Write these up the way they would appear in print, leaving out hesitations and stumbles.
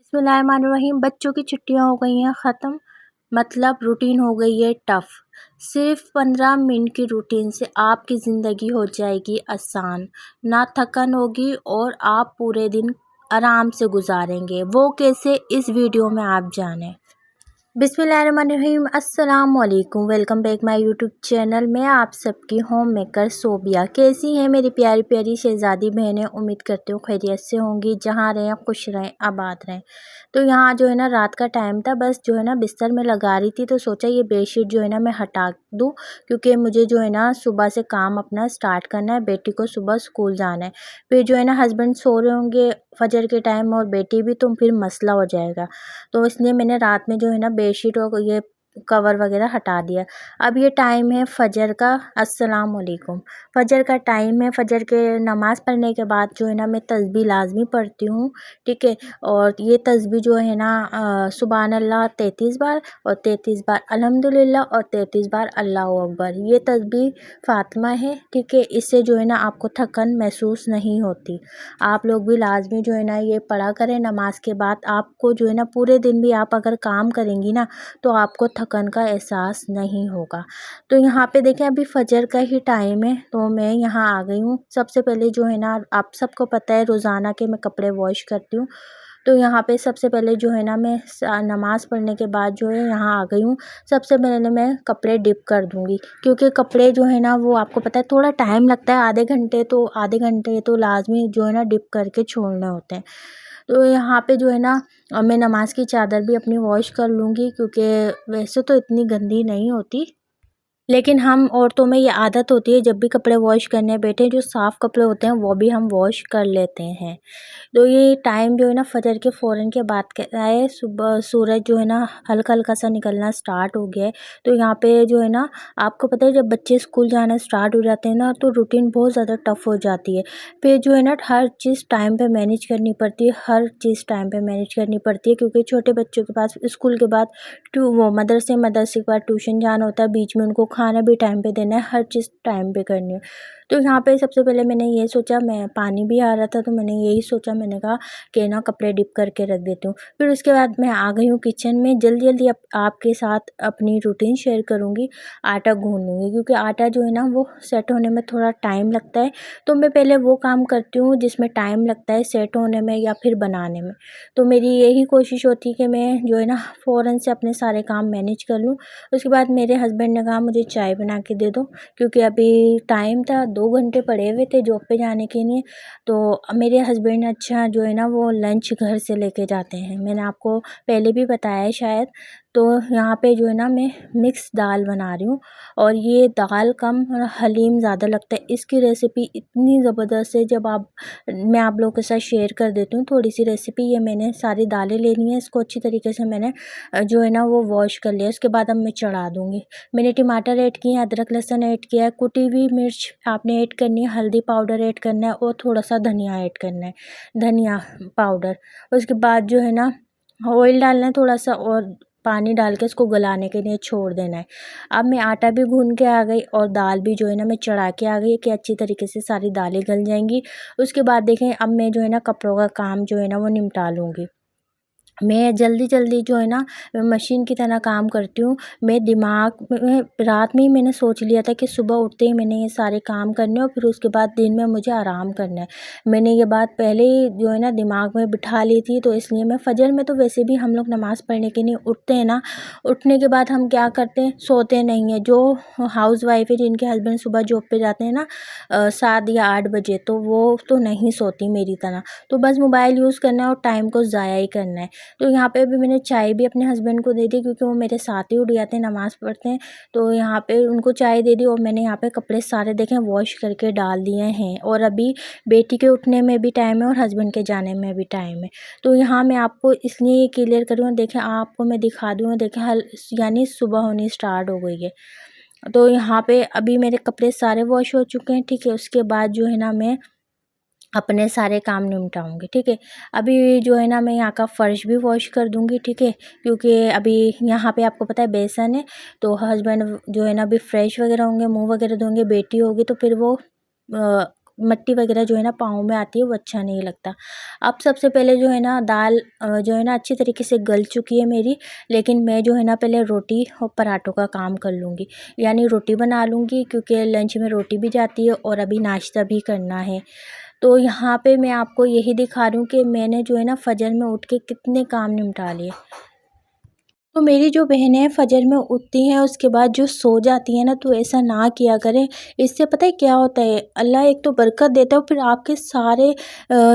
बिस्मिल्लाहिर्रहमानिर्रहीम। बच्चों की छुट्टियां हो गई हैं ख़त्म, मतलब रूटीन हो गई है टफ़। सिर्फ 15 मिनट की रूटीन से आपकी ज़िंदगी हो जाएगी आसान, ना थकन होगी और आप पूरे दिन आराम से गुजारेंगे। वो कैसे, इस वीडियो में आप जानें। बिस्मिल्लाहिर्रहमानिर्रहीम। अस्सलाम वालेकुम, welcome back my YouTube channel. मैं आप सबकी होम मेकर सोबिया। कैसी हैं मेरी प्यारी प्यारी शहज़ादी बहनें? उम्मीद करती हूँ खैरियत से होंगी। जहाँ रहें खुश रहें, आबाद रहें। तो यहाँ जो है ना रात का टाइम था, बस जो है ना बिस्तर में लगा रही थी तो सोचा ये बेडशीट जो है ना मैं हटा दूँ, क्योंकि मुझे जो है ना सुबह से काम अपना स्टार्ट करना है। बेटी को सुबह स्कूल जाना है, फिर जो है ना हस्बैंड सो रहे होंगे फजर के टाइम और बेटी भी, तो फिर मसला हो जाएगा। तो इसलिए मैंने रात में जो है ना बेडशीट और ये कवर वगैरह हटा दिया। अब ये टाइम है फजर का। अस्सलाम वालेकुम। फजर का टाइम है। फजर के नमाज़ पढ़ने के बाद जो है ना मैं तस्बीह लाजमी पढ़ती हूँ, ठीक है। और ये तस्बीह जो है ना सुबहान अल्लाह 33 बार और 33 बार अल्हम्दुलिल्लाह और 33 बार अल्लाह अकबर। ये तस्बीह फ़ातिमा है, ठीक है। इससे जो है ना आपको थकन महसूस नहीं होती। आप लोग भी लाजमी जो है ना ये पढ़ा करें नमाज के बाद। आपको जो है ना पूरे दिन भी आप अगर काम करेंगी ना तो आपको थकन का एहसास नहीं होगा। तो यहाँ पे देखें अभी फजर का ही टाइम है, तो मैं यहाँ आ गई हूँ। सबसे पहले जो है ना आप सबको पता है रोज़ाना के मैं कपड़े वॉश करती हूँ। तो यहाँ पे सबसे पहले जो है ना मैं नमाज़ पढ़ने के बाद जो है यहाँ आ गई हूँ। सबसे पहले मैं कपड़े डिप कर दूँगी, क्योंकि कपड़े जो है ना वो आपको पता है थोड़ा टाइम लगता है। आधे घंटे तो लाजमी जो है ना डिप करके छोड़ने होते हैं। तो यहाँ पे जो है ना मैं नमाज की चादर भी अपनी वॉश कर लूँगी, क्योंकि वैसे तो इतनी गंदी नहीं होती, लेकिन हम औरतों में ये आदत होती है जब भी कपड़े वॉश करने बैठे जो साफ़ कपड़े होते हैं वो भी हम वॉश कर लेते हैं। तो ये टाइम जो है ना फजर के फ़ौरन के बाद का है। सुबह सूरज जो है ना हल्का हल्का सा निकलना स्टार्ट हो गया है। तो यहाँ पे जो है ना आपको पता है जब बच्चे स्कूल जाना स्टार्ट हो जाते हैं ना तो रूटीन बहुत ज़्यादा टफ़ हो जाती है। फिर जो है ना हर चीज़ टाइम पे मैनेज करनी पड़ती है, हर चीज़ टाइम पे मैनेज करनी पड़ती है, क्योंकि छोटे बच्चों के पास स्कूल के बाद मदरसे के बाद ट्यूशन जाना होता है। बीच में उनको खाना भी टाइम पे देना है, हर चीज़ टाइम पे करनी है। तो यहाँ पे सबसे पहले मैंने ये सोचा, मैं पानी भी आ रहा था तो मैंने यही सोचा, मैंने कहा कि ना कपड़े डिप करके रख देती हूँ। फिर उसके बाद मैं आ गई हूँ किचन में। जल्दी जल्दी आपके साथ अपनी रूटीन शेयर करूँगी। आटा गूँध लूँगी, क्योंकि आटा जो है ना वो सेट होने में थोड़ा टाइम लगता है। तो मैं पहले वो काम करती हूँ जिसमें टाइम लगता है सेट होने में या फिर बनाने में। तो मेरी यही कोशिश होती है कि मैं जो है ना फ़ौरन से अपने सारे काम मैनेज कर लूँ। उसके बाद मेरे हस्बैंड ने कहा मुझे चाय बना के दे दो, क्योंकि अभी टाइम था 2 घंटे पड़े हुए थे जॉब पे जाने के लिए। तो मेरे हस्बैंड अच्छा जो है ना वो लंच घर से लेके जाते हैं, मैंने आपको पहले भी बताया है शायद। तो यहाँ पे जो है ना मैं मिक्स दाल बना रही हूँ, और ये दाल कम और हलीम ज़्यादा लगता है। इसकी रेसिपी इतनी ज़बरदस्त है, मैं आप लोगों के साथ शेयर कर देती हूँ थोड़ी सी रेसिपी। ये मैंने सारी दालें लेनी है, इसको अच्छी तरीके से मैंने जो है ना वो वॉश कर लिया। उसके बाद अब मैं चढ़ा दूँगी। मैंने टमाटर ऐड किए हैं, अदरक लहसुन ऐड किया है, कुटी हुई मिर्च आपने ऐड करनी है, हल्दी पाउडर ऐड करना है और थोड़ा सा धनिया ऐड करना है, धनिया पाउडर। उसके बाद जो है ना ऑयल डालना है थोड़ा सा, और पानी डाल के इसको गलाने के लिए छोड़ देना है। अब मैं आटा भी गूँध के आ गई और दाल भी जो है ना मैं चढ़ा के आ गई कि अच्छी तरीके से सारी दालें गल जाएंगी। उसके बाद देखें अब मैं जो है ना कपड़ों का काम जो है ना वो निपटा लूँगी। मैं जल्दी-जल्दी जो है ना मशीन की तरह काम करती हूँ। मैं दिमाग में रात में ही मैंने सोच लिया था कि सुबह उठते ही मैंने ये सारे काम करने हैं और फिर उसके बाद दिन में मुझे आराम करना है। मैंने ये बात पहले ही जो है ना दिमाग में बिठा ली थी, तो इसलिए मैं फजर में तो वैसे भी हम लोग नमाज़ पढ़ने के लिए उठते हैं ना, उठने के बाद हम क्या करते हैं, सोते नहीं हैं। जो हाउसवाइफ़ है जिनके हस्बैंड सुबह जॉब पे जाते हैं ना 7 या 8 बजे, तो वो तो नहीं सोती मेरी तरह। तो बस मोबाइल यूज़ करना है और टाइम को ज़ाया ही करना है। तो यहाँ पे अभी मैंने चाय भी अपने हस्बैंड को दे दी, क्योंकि वो मेरे साथ ही उठ जाते हैं, नमाज़ पढ़ते हैं। तो यहाँ पे उनको चाय दे दी और मैंने यहाँ पे कपड़े सारे देखें वॉश करके डाल दिए हैं। और अभी बेटी के उठने में भी टाइम है और हस्बैंड के जाने में भी टाइम है। तो यहाँ मैं आपको इसलिए ये क्लियर कर रही हूँ, देखें आपको मैं दिखा दूँ, देखें हल यानी सुबह होनी स्टार्ट हो गई है। तो यहाँ पे अभी मेरे कपड़े सारे वॉश हो चुके हैं, ठीक है। उसके बाद जो है ना मैं अपने सारे काम निपटाऊँगी, ठीक है। अभी जो है ना मैं यहाँ का फ़र्श भी वॉश कर दूँगी, ठीक है, क्योंकि अभी यहाँ पे आपको पता है बेसन है। तो हस्बैंड जो है ना अभी फ्रेश वगैरह होंगे, मुँह वगैरह धोंगे, बेटी होगी तो फिर वो मट्टी वगैरह जो है ना पाँव में आती है, वो अच्छा नहीं लगता। अब सबसे पहले जो है ना दाल जो है ना अच्छी तरीके से गल चुकी है मेरी, लेकिन मैं जो है ना पहले रोटी और पराठों का काम कर लूँगी, यानी रोटी बना लूँगी क्योंकि लंच में रोटी भी जाती है और अभी नाश्ता भी करना है। तो यहाँ पे मैं आपको यही दिखा रही हूँ कि मैंने जो है ना फजर में उठ के कितने काम निपटा लिए। तो मेरी जो बहनें फ़जर में उठती हैं उसके बाद जो सो जाती हैं ना, तो ऐसा ना किया करें। इससे पता है क्या होता है, अल्लाह एक तो बरकत देता है और फिर आपके सारे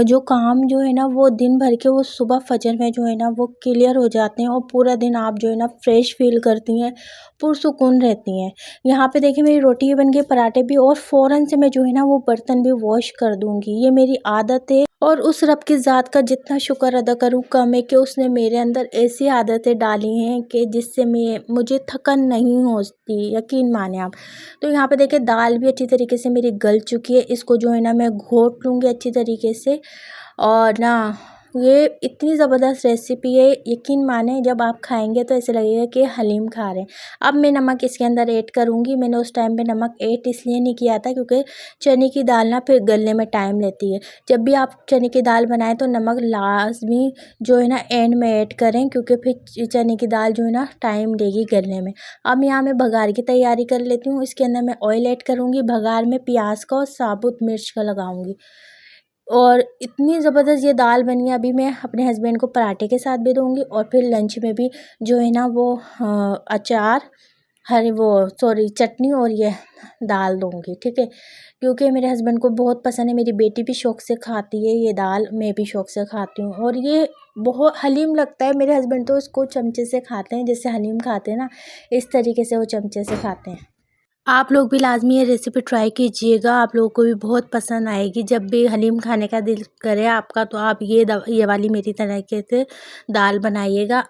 जो काम जो है ना वो दिन भर के वो सुबह फ़जर में जो है ना वो क्लियर हो जाते हैं और पूरा दिन आप जो है ना फ्रेश फ़ील करती हैं, पुरसुकून रहती हैं। यहाँ पे देखिए मेरी रोटी भी बन गई, पराठे भी, और फ़ौरन से मैं जो है ना वो बर्तन भी वॉश कर दूँगी। ये मेरी आदत है और उस रब की ज़ात का जितना शुक्र अदा करूँ कम है कि उसने मेरे अंदर ऐसी आदतें डाली हैं कि जिससे मुझे थकन नहीं होती, यकीन माने आप। तो यहाँ पे देखिए दाल भी अच्छी तरीके से मेरी गल चुकी है, इसको जो है ना मैं घोट लूँगी अच्छी तरीके से। और ना ये इतनी ज़बरदस्त रेसिपी है, यकीन माने जब आप खाएंगे तो ऐसे लगेगा कि हलीम खा रहे हैं। अब मैं नमक इसके अंदर ऐड करूँगी। मैंने उस टाइम पे नमक ऐड इसलिए नहीं किया था क्योंकि चने की दाल ना फिर गलने में टाइम लेती है। जब भी आप चने की दाल बनाएं तो नमक लाजमी जो है ना एंड में ऐड करें, क्योंकि फिर चने की दाल जो है ना टाइम लेगी गलने में। अब यहाँ मैं भगार की तैयारी कर लेती हूँ। इसके अंदर मैं ऑयल ऐड करूँगी, भगार में प्याज का और साबुत मिर्च का लगाऊंगी। और इतनी ज़बरदस्त ये दाल बनी है, अभी मैं अपने हस्बैंड को पराठे के साथ भी दूँगी और फिर लंच में भी जो है ना वो अचार, हरी वो सॉरी चटनी और ये दाल दूँगी, ठीक है। क्योंकि मेरे हस्बैंड को बहुत पसंद है, मेरी बेटी भी शौक़ से खाती है ये दाल, मैं भी शौक़ से खाती हूँ और ये बहुत हलीम लगता है। मेरे हस्बैंड तो इसको चमचे से खाते हैं, जैसे हलीम खाते हैं ना, इस तरीके से वो चमचे से खाते हैं। आप लोग भी लाज़मी ये रेसिपी ट्राई कीजिएगा, आप लोगों को भी बहुत पसंद आएगी। जब भी हलीम खाने का दिल करे आपका तो आप ये वाली मेरी तरीके से दाल बनाइएगा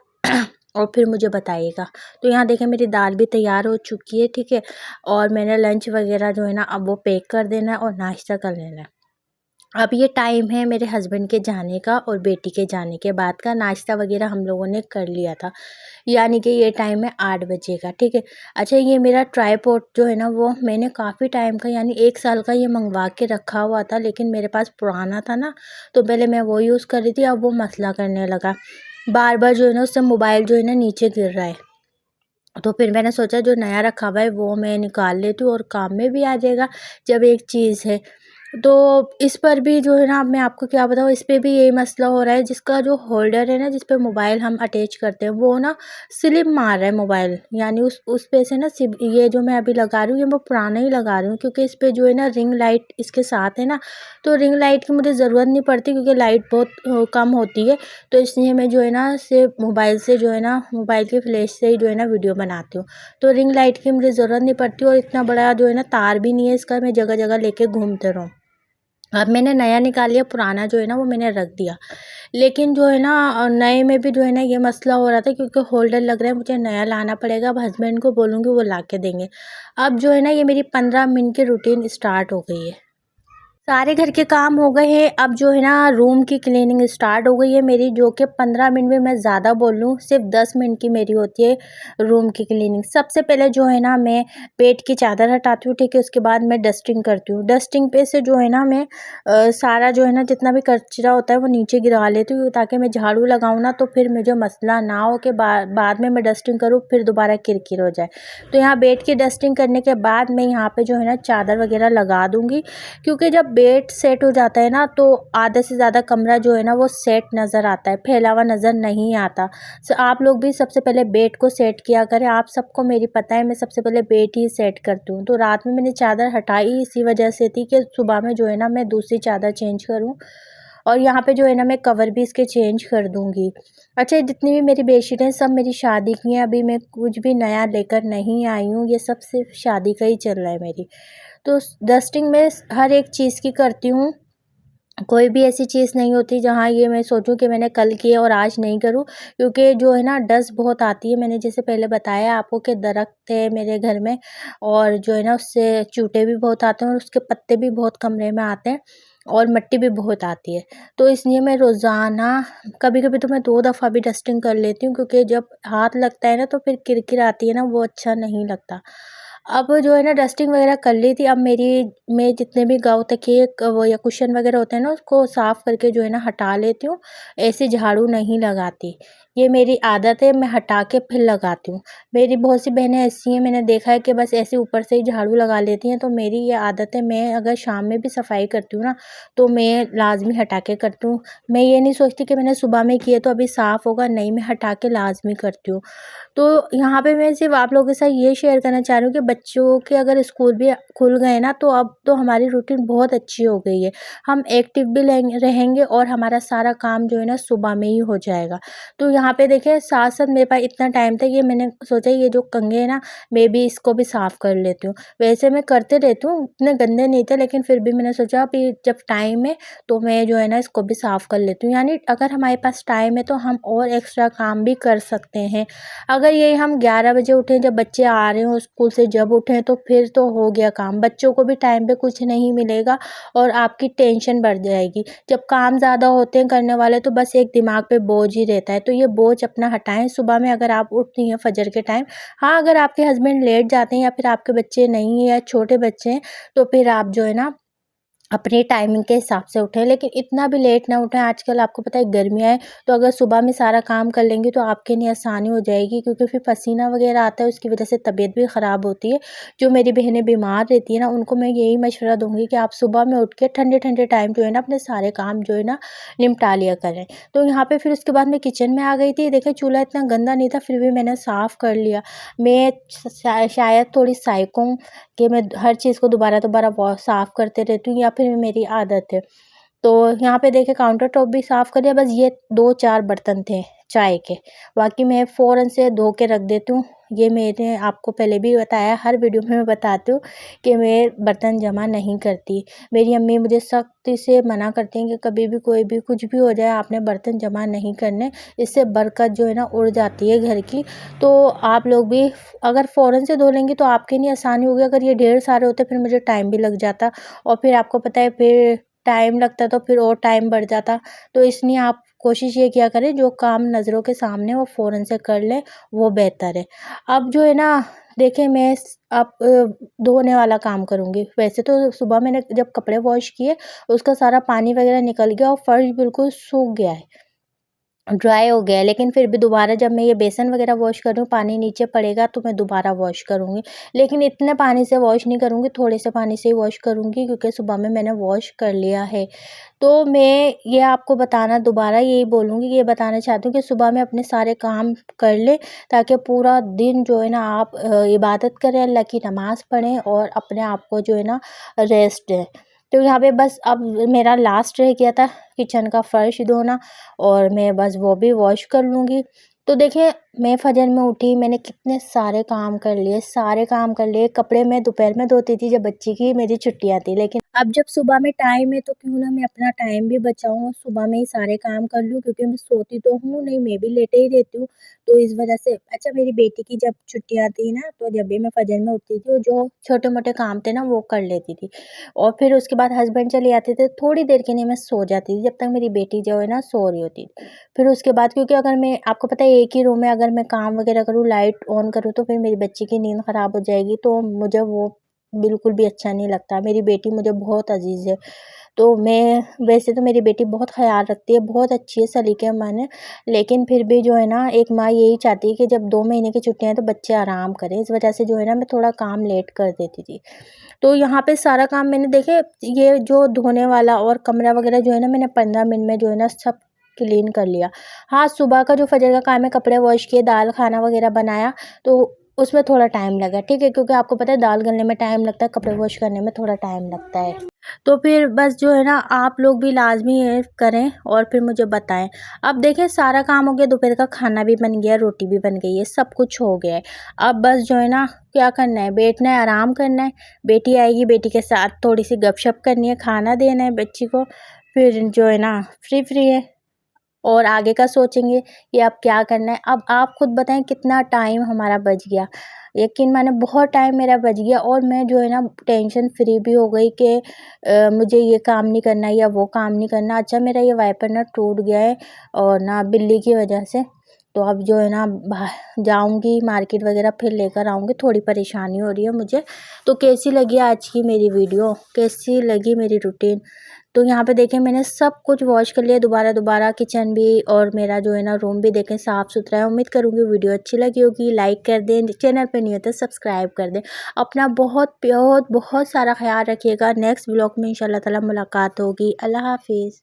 और फिर मुझे बताइएगा। तो यहाँ देखें मेरी दाल भी तैयार हो चुकी है, ठीक है। और मैंने लंच वगैरह जो है ना अब वो पैक कर देना है और नाश्ता कर लेना है। अब ये टाइम है मेरे हस्बैंड के जाने का और बेटी के जाने के बाद का। नाश्ता वगैरह हम लोगों ने कर लिया था, यानी कि ये टाइम है 8 बजे का, ठीक है। अच्छा, ये मेरा ट्राइपॉड जो है ना वो मैंने काफ़ी टाइम का यानी 1 साल का ये मंगवा के रखा हुआ था, लेकिन मेरे पास पुराना था ना, तो पहले मैं वो यूज़ कर रही थी, अब वो मसला करने लगा। बार बार जो है ना उससे मोबाइल जो है ना नीचे गिर रहा है। तो फिर मैंने सोचा जो नया रखा हुआ है वो मैं निकाल लेती हूँ और काम में भी आ जाएगा जब एक चीज़ है। तो इस पर भी जो है ना, अब मैं आपको क्या बताऊँ, इस पे भी यही मसला हो रहा है। जिसका जो होल्डर है ना, जिस पे मोबाइल हम अटैच करते हैं, वो ना स्लिप मार रहा है मोबाइल, यानी उस पे से ना सिप ये जो मैं अभी लगा रही हूँ ये मैं पुराना ही लगा रही हूँ, क्योंकि इस पे जो है ना रिंग लाइट इसके साथ है ना, तो रिंग लाइट की मुझे ज़रूरत नहीं पड़ती क्योंकि लाइट बहुत कम होती है। तो इसलिए मैं जो है ना सिर्फ मोबाइल से जो है ना मोबाइल के फ्लैश से ही जो है ना वीडियो बनाती हूँ। तो रिंग लाइट की मुझे ज़रूरत नहीं पड़ती और इतना बड़ा जो है ना तार भी नहीं है इसका, मैं जगह जगह लेके घूमते रहूँ। अब मैंने नया निकाल लिया, पुराना जो है ना वो मैंने रख दिया। लेकिन जो है ना नए में भी जो है ना ये मसला हो रहा था क्योंकि होल्डर लग रहा है, मुझे नया लाना पड़ेगा। अब हस्बैंड को बोलूँगी वो ला के देंगे। अब जो है ना ये मेरी 15 मिनट की रूटीन स्टार्ट हो गई है। सारे घर के काम हो गए हैं, अब जो है ना रूम की क्लीनिंग स्टार्ट हो गई है मेरी, जो कि 15 मिनट में मैं ज़्यादा बोल लूँ सिर्फ 10 मिनट की मेरी होती है रूम की क्लीनिंग। सबसे पहले जो है ना मैं बेड की चादर हटाती हूँ, ठीक है। उसके बाद मैं डस्टिंग करती हूँ। डस्टिंग पे से जो है ना मैं सारा जो है ना जितना भी कचरा होता है वो नीचे गिरा लेती हूँ, ताकि मैं झाड़ू लगाऊँ ना तो फिर मुझे मसला ना हो कि बाद में मैं डस्टिंग करूँ फिर दोबारा किरकिर हो जाए। तो यहाँ बेड की डस्टिंग करने के बाद मैं यहाँ पे जो है ना चादर वगैरह लगा दूँगी, क्योंकि जब बेड सेट हो जाता है ना तो आधे से ज़्यादा कमरा जो है ना वो सेट नज़र आता है, फैला हुआ नज़र नहीं आता। आप लोग भी सबसे पहले बेड को सेट किया करें। आप सबको मेरी पता है मैं सबसे पहले बेड ही सेट करती हूँ। तो रात में मैंने चादर हटाई इसी वजह से थी कि सुबह में जो है ना मैं दूसरी चादर चेंज करूँ, और यहाँ पे जो है ना मैं कवर भी इसके चेंज कर दूँगी। अच्छा, जितनी भी मेरी बेडशीट हैं सब मेरी शादी की हैं, अभी मैं कुछ भी नया लेकर नहीं आई हूँ, ये सब सिर्फ शादी का ही चल रहा है मेरी। तो डस्टिंग में हर एक चीज़ की करती हूँ, कोई भी ऐसी चीज़ नहीं होती जहाँ ये मैं सोचूं कि मैंने कल किया और आज नहीं करूँ, क्योंकि जो है ना डस्ट बहुत आती है। मैंने जैसे पहले बताया आपको कि दरख्त है मेरे घर में, और जो है ना उससे चूटे भी बहुत आते हैं और उसके पत्ते भी बहुत कमरे में आते हैं और मिट्टी भी बहुत आती है। तो इसलिए मैं रोज़ाना कभी-कभी तो मैं 2 दफ़ा भी डस्टिंग कर लेती हूँ, क्योंकि जब हाथ लगता है ना तो फिर किरकिर आती है ना, वो अच्छा नहीं लगता। अब जो है ना डस्टिंग वगैरह कर ली थी। अब मैं जितने भी गाँव तक के वो या कुशन वगैरह होते हैं ना, उसको साफ़ करके जो है ना हटा लेती हूँ। ऐसे झाड़ू नहीं लगाती, ये मेरी आदत है, मैं हटा के फिर लगाती हूँ। मेरी बहुत सी बहनें ऐसी हैं, मैंने देखा है कि बस ऐसे ऊपर से ही झाड़ू लगा लेती हैं, तो मेरी ये आदत है, मैं अगर शाम में भी सफाई करती हूँ ना, तो मैं लाज़मी हटा के करती हूँ। मैं ये नहीं सोचती कि मैंने सुबह में किए तो अभी साफ़ होगा, नहीं, मैं हटा के लाज़मी करती हूँ। तो यहाँ पे मैं सिर्फ़ आप लोगों के साथ ये शेयर करना चाह रही हूँ कि बच्चों के अगर स्कूल भी खुल गए ना, तो अब तो हमारी रूटीन बहुत अच्छी हो गई है। हम एक्टिव भी रहेंगे और हमारा सारा काम जो है ना सुबह में ही हो जाएगा। तो यहाँ पे देखिए साथ-साथ मेरे पास इतना टाइम था कि मैंने सोचा ये जो कंघे हैं ना, मैं भी इसको भी साफ़ कर लेती हूँ। वैसे मैं करते रहती हूँ, इतने गंदे नहीं थे, लेकिन फिर भी मैंने सोचा अभी जब टाइम है तो मैं जो है ना इसको भी साफ़ कर लेती हूँ। यानी अगर हमारे पास टाइम है तो हम और एक्स्ट्रा काम भी कर सकते हैं। अगर ये हम 11 बजे उठें, जब बच्चे आ रहे हों स्कूल से, जब उठें तो फिर तो हो गया काम। बच्चों को भी टाइम पे कुछ नहीं मिलेगा और आपकी टेंशन बढ़ जाएगी। जब काम ज़्यादा होते हैं करने वाले तो बस एक दिमाग पे बोझ ही रहता है, तो ये बोझ अपना हटाएँ। सुबह में अगर आप उठती हैं फजर के टाइम, हाँ, अगर आपके हस्बैंड लेट जाते हैं या फिर आपके बच्चे नहीं हैं या छोटे बच्चे हैं, तो फिर आप जो है ना अपनी टाइमिंग के हिसाब से उठें, लेकिन इतना भी लेट ना उठें। आजकल आपको पता है गर्मियाँ हैं, तो अगर सुबह में सारा काम कर लेंगी तो आपके लिए आसानी हो जाएगी, क्योंकि फिर पसीना वगैरह आता है, उसकी वजह से तबीयत भी ख़राब होती है। जो मेरी बहनें बीमार रहती हैं ना, उनको मैं यही मशवरा दूँगी कि आप सुबह में उठ के ठंडे-ठंडे टाइम जो है ना अपने सारे काम जो है ना निपटा लिया करें। तो यहाँ पे फिर उसके बाद मैं किचन में आ गई थी। देखिए चूल्हा इतना गंदा नहीं था, फिर भी मैंने साफ़ कर लिया। मैं शायद थोड़ी साइको हूँ कि मैं हर चीज़ को दोबारा-दोबारा साफ़ करते रहती हूँ, या फिर मेरी आदत है। तो यहाँ पे देखिए काउंटर टॉप भी साफ़ कर दिया, बस ये 2-4 बर्तन थे चाय के, बाकी मैं फ़ौरन से धो के रख देती हूँ। ये मैंने आपको पहले भी बताया, हर वीडियो में मैं बताती हूँ कि मैं बर्तन जमा नहीं करती। मेरी अम्मी मुझे सख्ती से मना करती हैं कि कभी भी कोई भी कुछ भी हो जाए, आपने बर्तन जमा नहीं करने, इससे बरकत जो है ना उड़ जाती है घर की। तो आप लोग भी अगर फ़ौरन से धो लेंगी तो आपके लिए आसानी होगी। अगर ये ढेर सारे होते फिर मुझे टाइम भी लग जाता, और फिर आपको पता है फिर टाइम लगता तो फिर और टाइम बढ़ जाता। तो इसलिए आप कोशिश ये किया करें जो काम नज़रों के सामने वो फ़ौरन से कर लें, वो बेहतर है। अब जो है ना देखिए मैं अब धोने वाला काम करूँगी। वैसे तो सुबह मैंने जब कपड़े वॉश किए, उसका सारा पानी वग़ैरह निकल गया और फ़र्श बिल्कुल सूख गया है। ड्राई हो गया है, लेकिन फिर भी दोबारा जब मैं ये बेसन वग़ैरह वॉश कर रही हूँ, पानी नीचे पड़ेगा तो मैं दोबारा वॉश करूँगी। लेकिन इतने पानी से वॉश नहीं करूँगी, थोड़े से पानी से ही वॉश करूँगी, क्योंकि सुबह में मैंने वॉश कर लिया है। तो मैं ये आपको बताना दोबारा यही बोलूँगी, कि ये बताना चाहती हूँ कि सुबह में अपने सारे काम कर लें, ताकि पूरा दिन जो है ना आप इबादत करें, अल्लाह की नमाज़ पढ़ें और अपने आप को जो है ना रेस्ट दें। तो यहाँ पे बस अब मेरा लास्ट रह गया था किचन का फ़र्श धोना, और मैं बस वो भी वॉश कर लूँगी। तो देखिए मैं फ़जर में उठी, मैंने कितने सारे काम कर लिए। कपड़े मैं दोपहर में धोती थी जब बच्ची की मेरी छुट्टियाँ थी, लेकिन अब जब सुबह में टाइम है तो क्यों ना मैं अपना टाइम भी बचाऊँ और सुबह में ही सारे काम कर लूँ, क्योंकि मैं सोती तो हूँ नहीं, मैं भी लेटे ही रहती हूँ। तो इस वज़ह से अच्छा, मेरी बेटी की जब छुट्टियाँ थी ना, तो जब भी मैं फ़जर में उठती थी, और जो छोटे-मोटे काम थे ना वो कर लेती थी। और फिर उसके बाद हस्बैंड चले आते थे, थोड़ी देर के लिए मैं सो जाती थी, जब तक मेरी बेटी जो है ना सो रही होती थी। फिर उसके बाद, क्योंकि अगर मैं आपको पता है एक ही रूम में अगर मैं काम वग़ैरह करूँ, लाइट ऑन करूँ, तो फिर मेरी बच्ची की नींद ख़राब हो जाएगी, तो मुझे वो बिल्कुल भी अच्छा नहीं लगता। मेरी बेटी मुझे बहुत अज़ीज़ है, तो मैं वैसे तो मेरी बेटी बहुत ख़्याल रखती है, बहुत अच्छी है, सलीके-मान है, लेकिन फिर भी जो है ना एक माँ यही चाहती है कि जब 2 महीने की छुट्टियाँ हैं तो बच्चे आराम करें। इस वज़ह से जो है ना मैं थोड़ा काम लेट कर देती थी। तो यहाँ पे सारा काम मैंने देखे, ये जो धोने वाला और कमरा वग़ैरह जो है ना, मैंने 15 मिनट में जो है ना सब क्लीन कर लिया। हाँ, सुबह का जो फ़जर का काम है, कपड़े वॉश किए, दाल खाना वग़ैरह बनाया, तो उसमें थोड़ा टाइम लगा, ठीक है? क्योंकि आपको पता है दाल गलने में टाइम लगता है, कपड़े वॉश करने में थोड़ा टाइम लगता है। तो फिर बस जो है ना आप लोग भी लाज़मी ये करें और फिर मुझे बताएँ। अब देखिए सारा काम हो गया, दोपहर का खाना भी बन गया, रोटी भी बन गई है, सब कुछ हो गया है। अब बस जो है ना क्या करना है, बैठना है, आराम करना है। बेटी आएगी, बेटी के साथ थोड़ी-सी गपशप करनी है, खाना देना है बच्ची को, फिर जो है ना फ्री है। और आगे का सोचेंगे कि अब क्या करना है। अब आप खुद बताएँ कितना टाइम हमारा बच गया। यकीन माने बहुत टाइम मेरा बच गया, और मैं जो है ना टेंशन फ्री भी हो गई कि मुझे ये काम नहीं करना या वो काम नहीं करना। अच्छा, मेरा ये वाइपर ना टूट गया है, और ना बिल्ली की वजह से। तो अब जो है ना जाऊँगी मार्केट वगैरह, फिर लेकर आऊँगी। थोड़ी परेशानी हो रही है मुझे। तो कैसी लगी आज की मेरी वीडियो, कैसी लगी मेरी रूटीन? तो यहाँ पे देखें मैंने सब कुछ वॉश कर लिया दोबारा किचन भी, और मेरा जो है ना रूम भी देखें साफ़ सुथरा है। उम्मीद करूँगी वीडियो अच्छी लगी होगी। लाइक कर दें, चैनल पे नहीं हो तो सब्सक्राइब कर दें। अपना बहुत बहुत बहुत सारा ख्याल रखिएगा। नेक्स्ट ब्लॉग में इंशाल्लाह ताला मुलाकात होगी। अल्लाह हाफिज़।